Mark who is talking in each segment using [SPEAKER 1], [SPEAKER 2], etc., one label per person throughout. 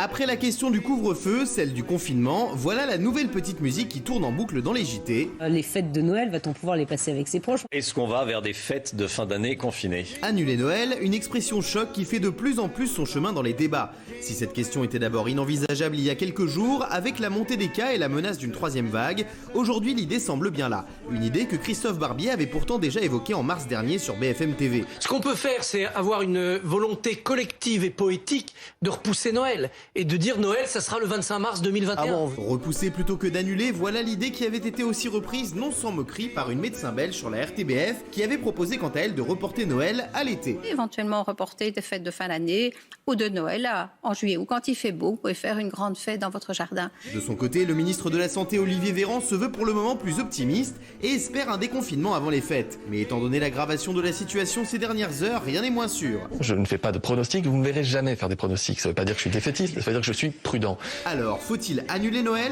[SPEAKER 1] Après la question du couvre-feu, celle du confinement, voilà la nouvelle petite musique qui tourne en boucle dans les JT.
[SPEAKER 2] Les fêtes de Noël, va-t-on pouvoir les passer avec ses proches ?
[SPEAKER 3] Est-ce qu'on va vers des fêtes de fin d'année confinées ?
[SPEAKER 1] Annuler Noël, une expression choc qui fait de plus en plus son chemin dans les débats. Si cette question était d'abord inenvisageable il y a quelques jours, avec la montée des cas et la menace d'une troisième vague, aujourd'hui l'idée semble bien là. Une idée que Christophe Barbier avait pourtant déjà évoquée en mars dernier sur BFM TV.
[SPEAKER 4] Ce qu'on peut faire, c'est avoir une volonté collective et poétique de repousser Noël. Et de dire Noël, ça sera le 25 mars 2021.
[SPEAKER 1] Repousser plutôt que d'annuler, voilà l'idée qui avait été aussi reprise, non sans moquerie, par une médecin belge sur la RTBF, qui avait proposé quant à elle de reporter Noël à l'été.
[SPEAKER 5] Éventuellement reporter des fêtes de fin d'année ou de Noël en juillet, ou quand il fait beau, vous pouvez faire une grande fête dans votre jardin.
[SPEAKER 1] De son côté, le ministre de la Santé Olivier Véran se veut pour le moment plus optimiste et espère un déconfinement avant les fêtes. Mais étant donné l'aggravation de la situation ces dernières heures, rien n'est moins sûr.
[SPEAKER 6] Je ne fais pas de pronostics, vous ne me verrez jamais faire des pronostics. Ça ne veut pas dire que je suis défaitiste, ça veut dire que je suis prudent.
[SPEAKER 1] Alors, faut-il annuler Noël ?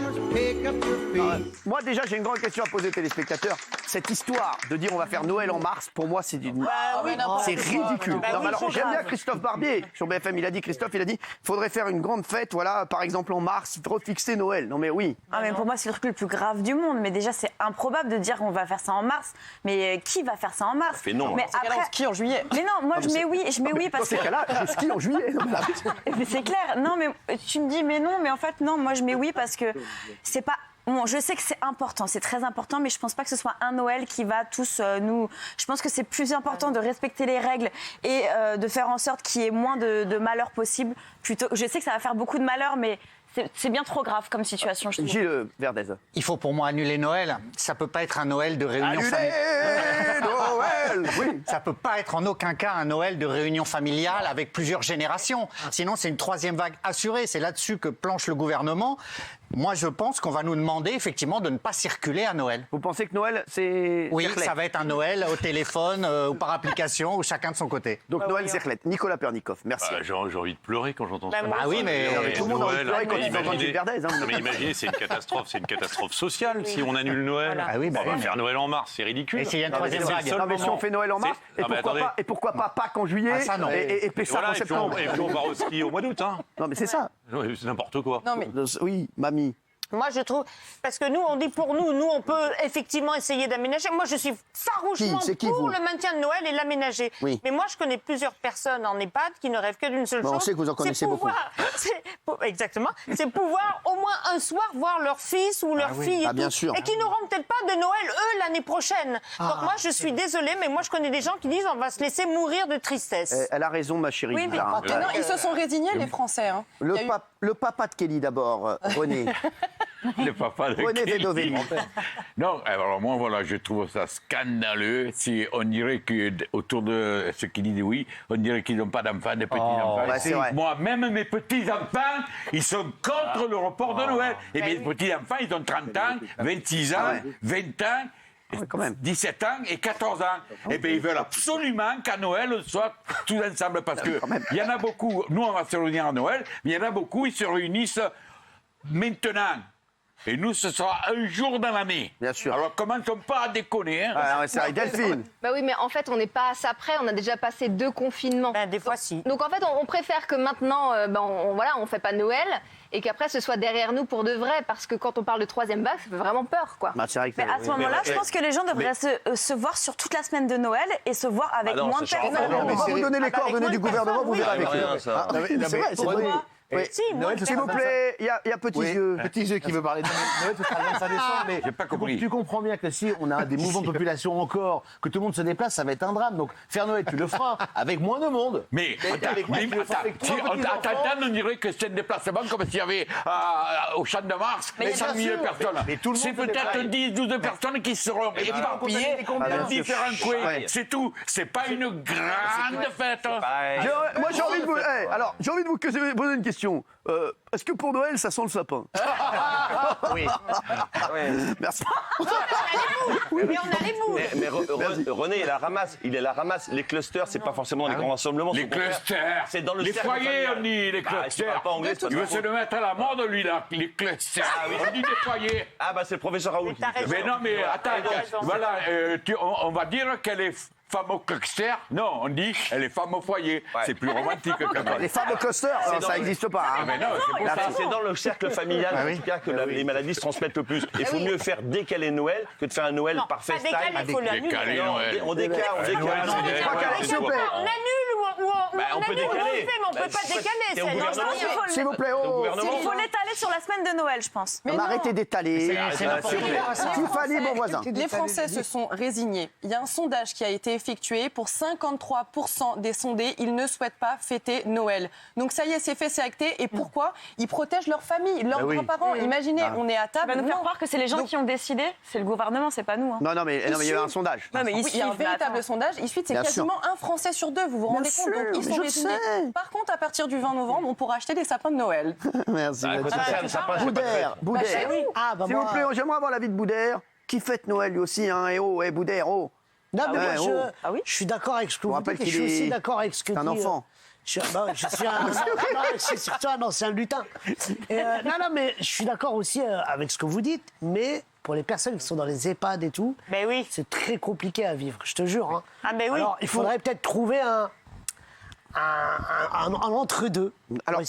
[SPEAKER 7] Moi déjà j'ai une grande question à poser aux téléspectateurs. Cette histoire de dire on va faire Noël en mars, pour moi c'est ridicule. Non, mais alors j'aime bien Christophe Barbier sur BFM, il a dit faudrait faire une grande fête, voilà, par exemple en mars, refixer Noël. Non mais oui.
[SPEAKER 8] Ah mais pour moi c'est le truc le plus grave du monde. Mais déjà c'est improbable de dire qu'on va faire ça en mars. Mais qui va faire ça en mars ?
[SPEAKER 3] Mais non.
[SPEAKER 8] Mais après
[SPEAKER 9] on skie en juillet.
[SPEAKER 8] Mais non, moi je mets oui parce que.
[SPEAKER 7] Dans ces cas-là, je skie en juillet.
[SPEAKER 8] Mais c'est clair. Non mais tu me dis mais non, mais en fait non, moi je mets oui parce que c'est pas. Bon, je sais que c'est important, c'est très important, mais je pense pas que ce soit un Noël qui va tous nous. Je pense que c'est plus important de respecter les règles et de faire en sorte qu'il y ait moins de malheur possible. Plutôt, je sais que ça va faire beaucoup de malheur, mais c'est bien trop grave comme situation, je trouve.
[SPEAKER 7] Gilles Verdez.
[SPEAKER 10] Il faut pour moi annuler Noël. Ça peut pas être un Noël de réunion familiale.
[SPEAKER 7] Noël. Oui.
[SPEAKER 10] Ça peut pas être en aucun cas un Noël de réunion familiale avec plusieurs générations. Sinon, c'est une troisième vague assurée. C'est là-dessus que planche le gouvernement. Moi, je pense qu'on va nous demander effectivement de ne pas circuler à Noël.
[SPEAKER 7] Vous pensez que Noël, c'est...
[SPEAKER 10] Oui,
[SPEAKER 7] Zerlette.
[SPEAKER 10] ça va être un Noël au téléphone ou par application ou chacun de son côté.
[SPEAKER 7] Donc Noël Zerlette. Nicolas Pernikov, merci.
[SPEAKER 3] J'ai envie de pleurer quand j'entends ça.
[SPEAKER 10] Bah oui, mais
[SPEAKER 7] tout le monde a envie de pleurer quand ils entendent Gilles Verdez.
[SPEAKER 3] Mais imaginez, c'est une catastrophe sociale si on annule Noël.
[SPEAKER 10] Voilà. Ah oui, bah
[SPEAKER 3] on va
[SPEAKER 10] oui,
[SPEAKER 3] faire Noël en mars, c'est ridicule.
[SPEAKER 10] Et s'il y a une troisième vague.
[SPEAKER 7] Non, mais si on fait Noël en mars, et pourquoi pas Pâques en juillet et Pessah en septembre.
[SPEAKER 3] Et puis on va au ski au mois d'août.
[SPEAKER 7] Non, mais c'est ça.
[SPEAKER 3] C'est n'importe quoi.
[SPEAKER 9] Non, mais
[SPEAKER 7] Oui, mamie.
[SPEAKER 11] Moi, je trouve... Parce que nous, on dit pour nous, on peut effectivement essayer d'aménager. Moi, je suis farouchement pour le maintien de Noël et l'aménager.
[SPEAKER 7] Oui.
[SPEAKER 11] Mais moi, je connais plusieurs personnes en EHPAD qui ne rêvent que d'une seule chose.
[SPEAKER 7] On sait que vous en connaissez beaucoup.
[SPEAKER 11] Exactement. C'est pouvoir au moins un soir voir leur fils ou leur fille et,
[SPEAKER 7] bien sûr.
[SPEAKER 11] et qui n'auront peut-être pas de Noël, eux, l'année prochaine. Donc moi, je suis désolée, mais moi, je connais des gens qui disent on va se laisser mourir de tristesse.
[SPEAKER 7] Elle a raison, ma chérie.
[SPEAKER 8] Oui, mais
[SPEAKER 9] non, ils se sont résignés, les Français. Hein.
[SPEAKER 7] Le papa de Kelly, d'abord, René.
[SPEAKER 12] Le papa de
[SPEAKER 7] René
[SPEAKER 12] Kelly.
[SPEAKER 7] Védové.
[SPEAKER 12] Non, alors moi, voilà, je trouve ça scandaleux. On dirait qu'autour de ce qu'il dit, oui, on dirait qu'ils n'ont pas d'enfants, des petits-enfants.
[SPEAKER 7] C'est vrai.
[SPEAKER 12] Moi, même mes petits-enfants, ils sont contre le report de Noël. Et mes petits-enfants, ils ont 30 ans, 26 ans, 20 ans.
[SPEAKER 7] Quand même.
[SPEAKER 12] 17 ans et 14 ans. Et bien, ils veulent absolument qu'à Noël, on soit tous ensemble. Parce qu'il y en a beaucoup, nous, on va se réunir à Noël, mais il y en a beaucoup, ils se réunissent maintenant. Et nous, ce sera un jour dans l'année.
[SPEAKER 7] Bien sûr.
[SPEAKER 12] Alors, commençons pas à déconner. Hein.
[SPEAKER 7] C'est vrai, Delphine.
[SPEAKER 13] Bah oui, mais en fait, on n'est pas à ça près. On a déjà passé 2 confinements.
[SPEAKER 11] Des fois, si.
[SPEAKER 13] Donc, en fait, on préfère que maintenant, on fait pas Noël et qu'après, ce soit derrière nous pour de vrai. Parce que quand on parle de troisième vague, ça fait vraiment peur, quoi.
[SPEAKER 7] C'est vrai que
[SPEAKER 8] Mais à ce moment-là, je pense que les gens devraient se voir sur toute la semaine de Noël et se voir avec moins de personnes.
[SPEAKER 7] On va vous donner les coordonnées du gouvernement, vous verrez avec eux. C'est vrai, c'est vrai. Oui.
[SPEAKER 9] Noël,
[SPEAKER 7] S'il vous plaît, il y a Petit Yeux.
[SPEAKER 9] Petit Yeux qui veut parler de Noël, ce sera le 25 décembre. Mais
[SPEAKER 12] j'ai pas compris.
[SPEAKER 9] Tu comprends bien que si on a des mouvements de population encore, que tout le monde se déplace, ça va être un drame. Donc faire Noël, tu le feras avec moins de monde.
[SPEAKER 12] Mais attends, on dirait que c'est un déplacement comme s'il y avait au Champ de Mars 100 000 personnes. C'est peut-être 10-12 personnes qui seront éparpillées dans différents coins. C'est tout. C'est pas une grande fête.
[SPEAKER 7] Moi, j'ai envie de vous... j'ai envie de vous poser une question. Est-ce que pour Noël, ça sent le sapin?
[SPEAKER 10] Oui.
[SPEAKER 7] Merci.
[SPEAKER 11] Mais on a les bouts.
[SPEAKER 3] Mais René, il la ramasse. Les clusters, c'est pas forcément dans les grands rassemblements.
[SPEAKER 12] Les clusters.
[SPEAKER 3] C'est dans le
[SPEAKER 12] les
[SPEAKER 3] cercle
[SPEAKER 12] foyers,
[SPEAKER 3] familial.
[SPEAKER 12] on dit les clusters.
[SPEAKER 3] Pas anglais,
[SPEAKER 12] Il veut se le mettre à la mode, lui, là, les clusters. On dit des foyers.
[SPEAKER 3] Ah, bah, c'est le professeur Raoult.
[SPEAKER 12] Mais non, mais attends, voilà, on va dire que femme au cluster. Non, on dit elle est femme au foyer. C'est plus romantique quand même.
[SPEAKER 7] Les femmes au cluster, ça n'existe pas. Hein.
[SPEAKER 12] Mais non,
[SPEAKER 3] c'est dans le cercle familial, en tout cas, que les maladies se transmettent le plus. Il faut mieux faire décaler Noël que de faire un Noël par FaceTime.
[SPEAKER 11] Il faut l'annuler.
[SPEAKER 3] On décale.
[SPEAKER 7] S'il vous plaît.
[SPEAKER 11] On annule ou
[SPEAKER 3] on peut décaler.
[SPEAKER 11] Mais on peut pas décaler.
[SPEAKER 7] S'il vous plaît,
[SPEAKER 8] Il faut l'étaler sur la semaine de Noël, je pense.
[SPEAKER 7] Mais arrêtez d'étaler. Tiffany, mon voisin.
[SPEAKER 14] Les Français se sont résignés. Il y a un sondage qui a été effectué. Pour 53% des sondés, ils ne souhaitent pas fêter Noël. Donc ça y est, c'est fait, c'est acté. Et pourquoi? Ils protègent leur famille, leurs grands-parents. Imaginez, on est à table.
[SPEAKER 8] Tu vas nous faire croire que c'est les gens qui ont décidé. C'est le gouvernement, c'est pas nous. Hein.
[SPEAKER 7] Non, mais il y a eu un sondage.
[SPEAKER 14] Non, mais il y a un véritable sondage. Ensuite, c'est quasiment un Français sur deux. Vous vous rendez compte? Donc ils sont résignés. Par contre, à partir du 20 novembre, on pourra acheter des sapins de Noël.
[SPEAKER 7] Merci. Boudère. S'il vous plaît, j'aimerais avoir l'avis de Boudère, qui fête Noël lui aussi. Hein. Et oh, Boudère, oh.
[SPEAKER 15] Non, mais je suis d'accord avec ce que vous dites. Je suis aussi d'accord avec ce que dit...
[SPEAKER 7] un enfant.
[SPEAKER 15] Je suis surtout un ancien lutin. Non, mais je suis d'accord aussi avec ce que vous dites, mais pour les personnes qui sont dans les EHPAD et tout, c'est très compliqué à vivre, je te jure. Hein.
[SPEAKER 11] Ah, mais oui.
[SPEAKER 15] Alors, il faudrait peut-être trouver un entre-deux.
[SPEAKER 7] Alors,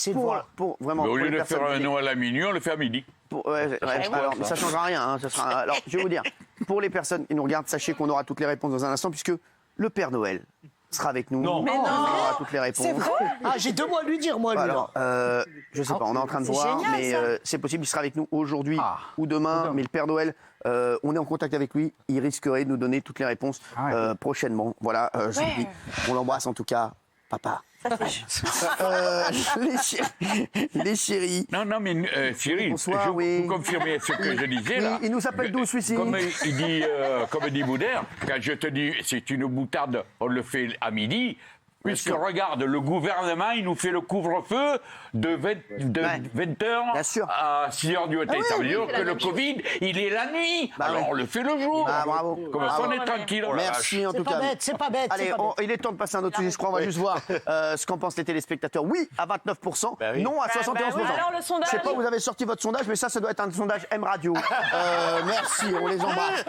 [SPEAKER 12] vraiment, au lieu de faire un Noël à minuit, on le fait à midi.
[SPEAKER 7] Alors, ça ne changera rien. Hein, alors, je vais vous dire, pour les personnes qui nous regardent, sachez qu'on aura toutes les réponses dans un instant, puisque le Père Noël sera avec nous.
[SPEAKER 15] Non. Mais non.
[SPEAKER 7] On aura toutes les réponses.
[SPEAKER 15] C'est vrai. J'ai 2 mois à lui dire, moi, lui.
[SPEAKER 7] Alors, je sais pas, on est en train de voir,
[SPEAKER 8] génial,
[SPEAKER 7] mais c'est possible, il sera avec nous aujourd'hui ou demain. Mais le Père Noël, on est en contact avec lui. Il risquerait de nous donner toutes les réponses prochainement. Voilà, je vous dis, on l'embrasse en tout cas, papa. Les chéris.
[SPEAKER 12] Non, mais Cyril,
[SPEAKER 7] bonsoir,
[SPEAKER 12] vous confirmez ce que je disais là.
[SPEAKER 7] Il nous appelle d'où celui-ci?
[SPEAKER 12] Comme dit Boudère, quand je te dis c'est une boutade, on le fait à midi. Puisque regarde, le gouvernement, il nous fait le couvre-feu de 20h à 6h du matin. Ça veut dire que le Covid, il est la nuit. Alors on le fait le jour.
[SPEAKER 7] Bravo.
[SPEAKER 12] Comme ça, on est tranquille.
[SPEAKER 7] Merci en tout cas.
[SPEAKER 15] C'est pas bête.
[SPEAKER 7] Allez, il est temps de passer à un autre sujet, je crois. On va juste voir ce qu'en pensent les téléspectateurs. Oui, à 29%. Non, à 71%.
[SPEAKER 8] Alors le sondage.
[SPEAKER 7] Je sais pas où vous avez sorti votre sondage, mais ça doit être un sondage M Radio. Merci, on les embrasse.